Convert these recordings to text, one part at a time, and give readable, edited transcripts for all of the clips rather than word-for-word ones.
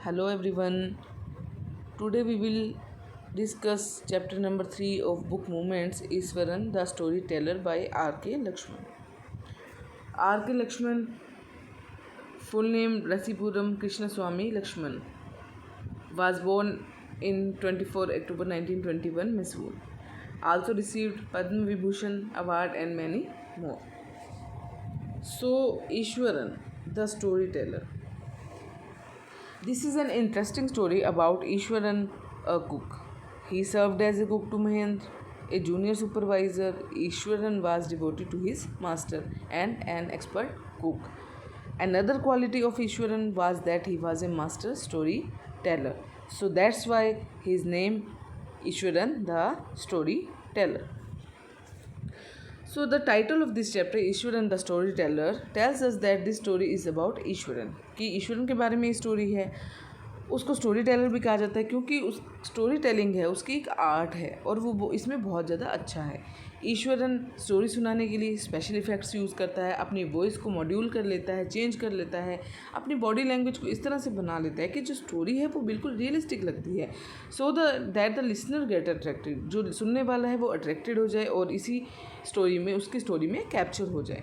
Hello everyone. Today we will discuss chapter number 3 of book Movements Iswaran the Storyteller by R.K. Lakshman. R.K. Lakshman, full name Rasipuram Krishnaswamy Lakshman, was born in 24 October 1921, Mysore. Also received Padma Vibhushan award and many more. So, Ishwaran, the storyteller. This is an interesting story about Ishwaran, a cook. He served as a cook to Mahendra, a junior supervisor. Ishwaran was devoted to his master and an expert cook. Another quality of Ishwaran was that he was a master storyteller. So that's why his name Ishwaran the storyteller. So the title of this chapter, Eswaran the story teller, tells us that this story is about Eswaran, कि ईश्वरन के बारे में story है. उसको story teller भी कहा जाता है क्योंकि उस स्टोरी टेलिंग है, उसकी एक आर्ट है और वो इसमें बहुत ज़्यादा अच्छा है. ईश्वरन स्टोरी सुनाने के लिए स्पेशल इफ़ेक्ट्स यूज़ करता है, अपनी वॉइस को मॉड्यूल कर लेता है, चेंज कर लेता है, अपनी बॉडी लैंग्वेज को इस तरह से बना लेता है कि जो स्टोरी है वो बिल्कुल रियलिस्टिक लगती है. So that the listener get attracted, जो सुनने वाला है वो अट्रैक्टेड हो जाए और इसी उसकी स्टोरी में कैप्चर हो जाए.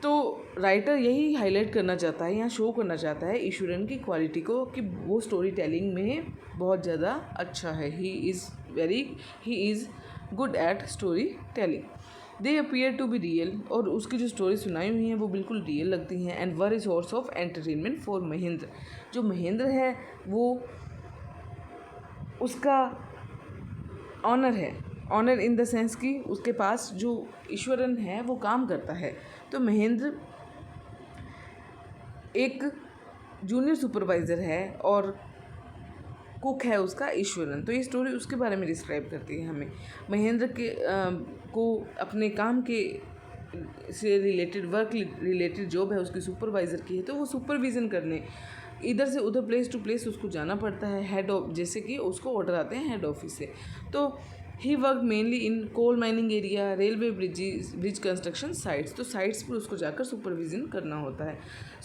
तो राइटर यही हाईलाइट करना चाहता है, यहाँ शो करना चाहता है ईश्वरन की क्वालिटी को कि वो स्टोरी टेलिंग में बहुत ज़्यादा अच्छा है. He is good at storytelling. They appear to be real, और उसकी जो स्टोरी सुनाई हुई हैं वो बिल्कुल रियल लगती हैं. And were a source of entertainment for Mahendra. जो महेंद्र है वो उसका ऑनर है. ऑनर इन द सेंस कि उसके पास जो ईश्वरन है वो काम करता है. तो महेंद्र एक जूनियर सुपरवाइज़र है और कुक है उसका ईश्वरन. तो ये स्टोरी उसके बारे में डिस्क्राइब करती है हमें. महेंद्र के को अपने काम के से रिलेटेड, वर्क रिलेटेड जॉब है उसकी, सुपरवाइज़र की है. तो वो सुपरविज़न करने इधर से उधर प्लेस टू प्लेस उसको जाना पड़ता है. हेड ऑफ, जैसे कि उसको ऑर्डर आते हैं हेड ऑफिस से. तो he work mainly in coal mining area, railway bridge construction sites. तो साइट्स पर उसको जाकर सुपरविज़न करना होता है.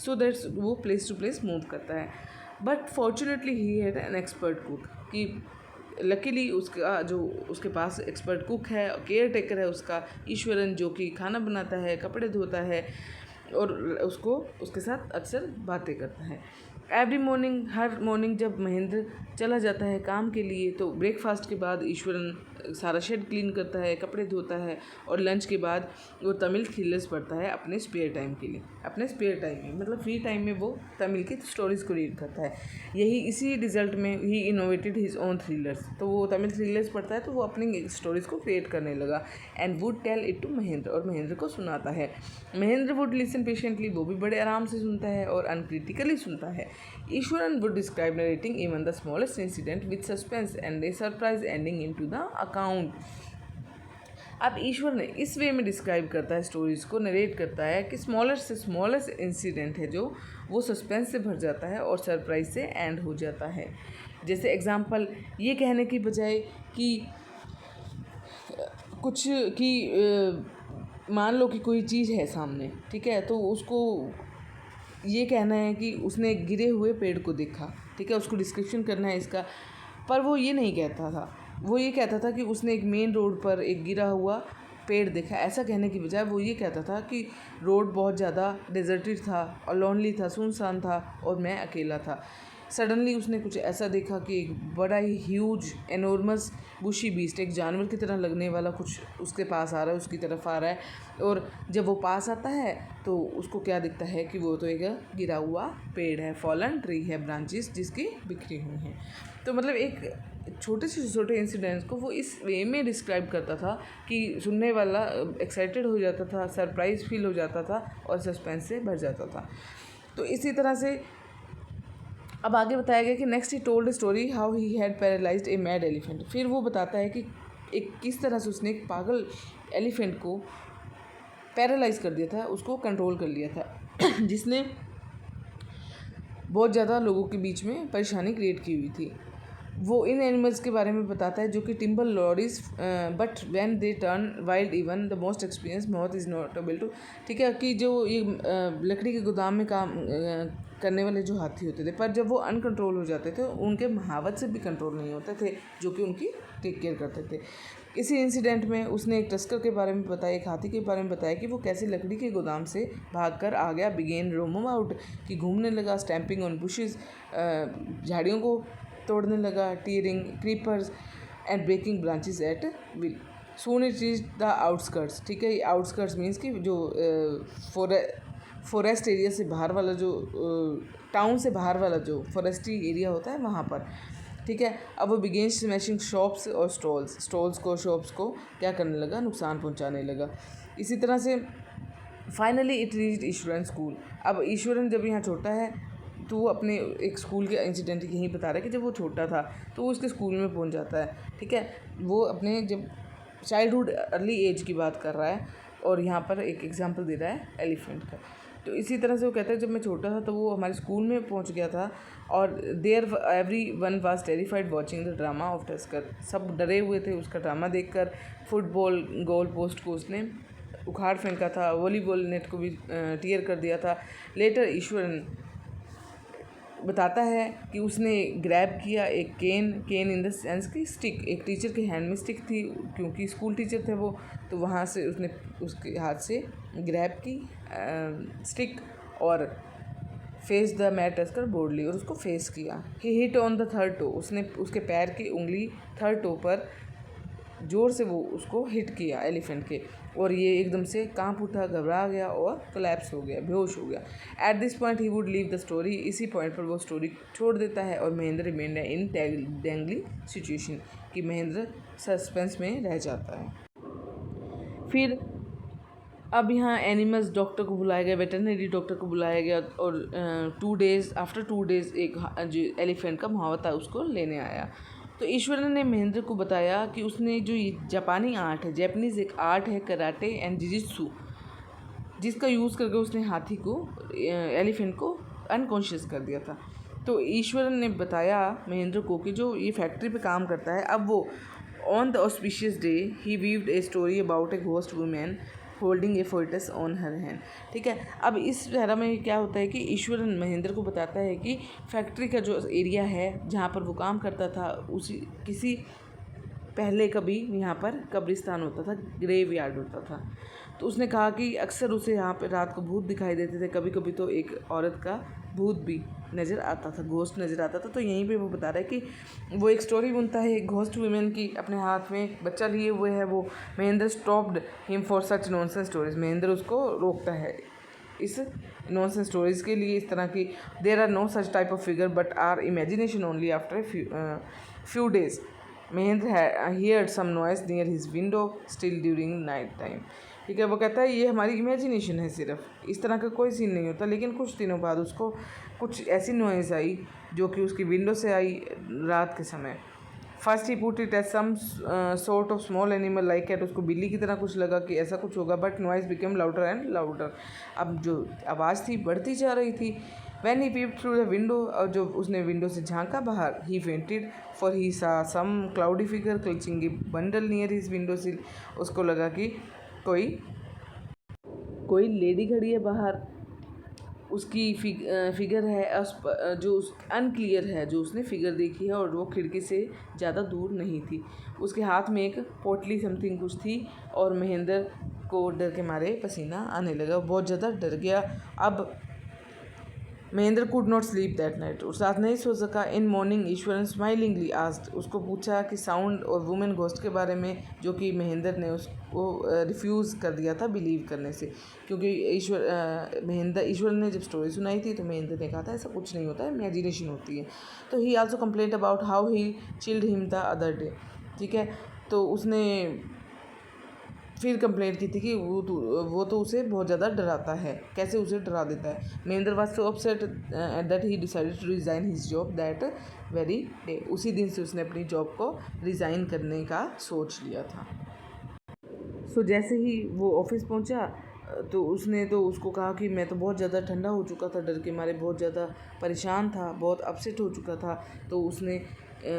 सो दैट्स वो प्लेस टू प्लेस मूव करता है. But fortunately he had an expert cook, कि लकीली उसका जो उसके पास एक्सपर्ट कुक है, केयर टेकर है उसका ईश्वरन, जो कि खाना बनाता है, कपड़े धोता है और उसको उसके साथ अक्सर बातें करता है. एवरी मॉर्निंग, हर मॉर्निंग जब महेंद्र चला जाता है काम के लिए, तो ब्रेकफास्ट के बाद ईश्वरन सारा शेड क्लीन करता है, कपड़े धोता है, और लंच के बाद वो तमिल थ्रिलर्स पढ़ता है अपने स्पेयर टाइम के लिए. अपने स्पेयर टाइम में मतलब फ्री टाइम में वो तमिल की स्टोरीज़ को रीड करता है. इसी रिजल्ट में ही इनोवेटेड हिज ओन थ्रिलर्स. तो वो तमिल थ्रिलर्स पढ़ता है तो वो अपनी स्टोरीज़ को क्रिएट करने लगा. And would tell it to Mahendra, और महेंद्र को सुनाता है. महेंद्र वुड लिसन पेशेंटली, वो भी बड़े आराम से सुनता है और अनक्रिटिकली सुनता है. Eshwaran would describe narrating even the smallest incident with suspense and a surprise ending into the account. अब ईश्वर ने इस वे में डिस्क्राइब करता है, स्टोरीज़ को नरेट करता है कि स्मॉलेस्ट से स्मॉलेस्ट इंसिडेंट है जो वो सस्पेंस से भर जाता है और सरप्राइज से एंड हो जाता है. जैसे एग्जांपल ये कहने की बजाय कि कुछ कि मान लो कि कोई चीज़ है सामने, ठीक है, तो उसको ये कहना है कि उसने गिरे हुए पेड़ को देखा, ठीक है, उसको डिस्क्रिप्शन करना है इसका. पर वो ये नहीं कहता था, वो ये कहता था कि उसने एक मेन रोड पर एक गिरा हुआ पेड़ देखा. ऐसा कहने की बजाय वो ये कहता था कि रोड बहुत ज़्यादा डेजर्टेड था और लोनली था, सुनसान था और मैं अकेला था. सडनली उसने कुछ ऐसा देखा कि एक बड़ा ही ह्यूज एनॉर्मस बुशी बीस्ट, एक जानवर की तरह लगने वाला कुछ उसके पास आ रहा है, उसकी तरफ आ रहा है. और जब वो पास आता है तो उसको क्या दिखता है कि वो तो एक गिरा हुआ पेड़ है, फॉलन ट्री है, ब्रांचेस जिसकी बिखरी हुई हैं. तो मतलब एक छोटे से छोटे इंसिडेंट्स को वो इस वे में डिस्क्राइब करता था कि सुनने वाला एक्साइटेड हो जाता था, सरप्राइज फील हो जाता था और सस्पेंस से भर जाता था. तो इसी तरह से अब आगे बताया गया कि next he told story how he had paralysed a mad elephant. फिर वो बताता है कि किस तरह से उसने एक पागल एलिफेंट को पैरालाइज कर दिया था, उसको कंट्रोल कर लिया था जिसने बहुत ज़्यादा लोगों के बीच में परेशानी क्रिएट की हुई थी. वो इन एनिमल्स के बारे में बताता है जो कि timber lorries, but when they turn wild even the most experience mahout is not able to. ठीक है, कि जो ये लकड़ी के गोदाम में करने वाले जो हाथी होते थे, पर जब वो अनकंट्रोल हो जाते थे उनके महावत से भी कंट्रोल नहीं होते थे, जो कि उनकी टेक केयर करते थे। इसी इंसिडेंट में उसने एक टस्कर के बारे में बताया, एक हाथी के बारे में बताया कि वो कैसे लकड़ी के गोदाम से भागकर आ गया, बिगेन रोम आउट, कि घूमने लगा, स्टैम्पिंग ऑन बुशेस, झाड़ियों को तोड़ने लगा, tearing creepers and breaking branches at will. Soon it reach the outskirts, ठीक है, आउटस्कर्ट्स मीन्स कि जो फॉरेस्ट एरिया से बाहर वाला, जो टाउन से बाहर वाला जो फॉरेस्ट्री एरिया होता है वहाँ पर, ठीक है। अब वो बिगेन स्मैशिंग शॉप्स और स्टॉल्स को, शॉप्स को क्या करने लगा, नुकसान पहुँचाने लगा। इसी तरह से finally it reached Eswaran school. अब ईश्वरन जब यहाँ छोटा है तो वो अपने एक स्कूल के इंसिडेंट यहीं बता रहा है कि जब वो छोटा था तो वो उसके स्कूल में पहुँच जाता है, ठीक है। वो अपने जब चाइल्डहुड अर्ली एज की बात कर रहा है और यहाँ पर एक एग्जांपल दे रहा है एलिफेंट का। तो इसी तरह से वो कहता है जब मैं छोटा था तो वो हमारे स्कूल में पहुँच गया था और there everyone was terrified watching the drama of tusker. सब डरे हुए थे उसका ड्रामा देखकर। फुटबॉल गोल पोस्ट को उसने उखाड़ फेंका था, वॉलीबॉल नेट को भी टीयर कर दिया था। लेटर ईश्वरन बताता है कि उसने ग्रैब किया एक केन इन द सेंस की स्टिक, एक टीचर के हैंड में स्टिक थी क्योंकि स्कूल टीचर थे वो, तो वहाँ से उसने उसके हाथ से ग्रैब की स्टिक और face the mad tusker boldly, और उसको फेस किया। He hit on the third toe, उसने उसके पैर की उंगली थर्ड टो पर ज़ोर से वो उसको हिट किया एलिफेंट के, और ये एकदम से कांप उठा, घबरा गया और कोलैप्स हो गया, बेहोश हो गया। At this point he would leave the story, इसी पॉइंट पर वो स्टोरी छोड़ देता है और महेंद्र रिमेंड इन डेंगली सिचुएशन, कि महेंद्र सस्पेंस में रह जाता है। फिर अब यहाँ एनिमल्स डॉक्टर को बुलाया गया, वेटरनरी डॉक्टर को बुलाया गया और आफ्टर 2 डेज़ एक जो एलिफेंट का मुहावता है उसको लेने आया। तो ईश्वरन ने महेंद्र को बताया कि उसने जो ये जापानी आर्ट है, जैपनीज़ एक आर्ट है कराटे एंड जिजित्सु, जिसका यूज़ करके उसने हाथी को, एलिफेंट को अनकॉन्शियस कर दिया था। तो ईश्वरन ने बताया महेंद्र को कि जो ये फैक्ट्री पे काम करता है, अब वो on the auspicious day he weaved a story about a ghost women holding A forts on her hand, ठीक है। अब इस धारा में क्या होता है कि ईश्वरन महेंद्र को बताता है कि फैक्ट्री का जो एरिया है जहाँ पर वो काम करता था, उसी किसी पहले कभी यहाँ पर कब्रिस्तान होता था, ग्रेव यार्ड होता था। तो उसने कहा कि अक्सर उसे यहाँ पर रात को भूत दिखाई देते थे, कभी कभी तो एक औरत का भूत भी नज़र आता था, घोस्ट नज़र आता था। तो यहीं पे वो बता रहा है कि वो एक स्टोरी बुनता है एक घोस्ट वुमेन की, अपने हाथ में बच्चा लिए हुए है वो। Mahendra stopped him for such nonsense stories, Mahendra उसको रोकता है इस नॉनसेंस स्टोरीज़ के लिए, इस तरह की। There are no such type of figure but are imagination only after few days. Mahendra heard some noise near his window still during night time, ठीक है। वो कहता है ये हमारी इमेजिनेशन है, सिर्फ इस तरह का कोई सीन नहीं होता। लेकिन कुछ दिनों बाद उसको कुछ ऐसी नॉइज़ आई जो कि उसकी विंडो से आई रात के समय। First he put it as some sort of small animal like cat, उसको बिल्ली की तरह कुछ लगा कि ऐसा कुछ होगा, but noise became louder and louder. अब जो आवाज़ थी बढ़ती जा रही थी। When he peeped through the window, और जो उसने विंडो से झांका बाहर, ही fainted for he saw some cloudy figure clutching a bundle near his window sill, उसको लगा कि कोई लेडी खड़ी है बाहर, उसकी फिगर है जो अनक्लियर है, जो उसने फिगर देखी है, और वो खिड़की से ज़्यादा दूर नहीं थी। उसके हाथ में एक पोटली समथिंग कुछ थी, और महेंद्र को डर के मारे पसीना आने लगा, बहुत ज़्यादा डर गया। अब Mahendra could not sleep that night, उस रात नहीं सो सका। In morning Eswaran smilingly asked, उसको पूछा कि साउंड और वुमेन घोस्ट के बारे में, जो कि महेंद्र ने उसको रिफ्यूज़ कर दिया था बिलीव करने से, क्योंकि ईश्वर ने जब स्टोरी सुनाई थी तो महेंद्र ने कहा था ऐसा कुछ नहीं होता है, इमेजिनेशन होती है। तो ही also complaint about how he chilled him the other day, ठीक है। तो उसने फिर कंप्लेंट की थी कि वो तो उसे बहुत ज़्यादा डराता है, कैसे उसे डरा देता है। Mahendra was so upset that he decided to resign his job that very day, उसी दिन से उसने अपनी जॉब को रिज़ाइन करने का सोच लिया था। सो जैसे ही वो ऑफिस पहुंचा तो उसने तो उसको कहा कि मैं तो बहुत ज़्यादा ठंडा हो चुका था, डर के मारे बहुत ज़्यादा परेशान था, बहुत अपसेट हो चुका था। तो उसने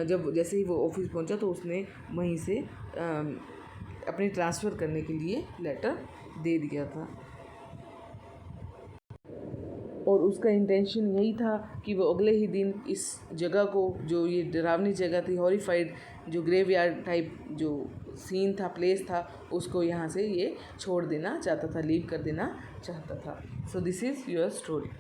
जब जैसे ही वो ऑफिस पहुंचा तो उसने वहीं से अपनी ट्रांसफ़र करने के लिए लेटर दे दिया था। और उसका इंटेंशन यही था कि वो अगले ही दिन इस जगह को, जो ये डरावनी जगह थी, हॉरिफाइड जो ग्रेवयार्ड टाइप जो सीन था, प्लेस था, उसको यहाँ से ये छोड़ देना चाहता था, लीव कर देना चाहता था. So this is your story.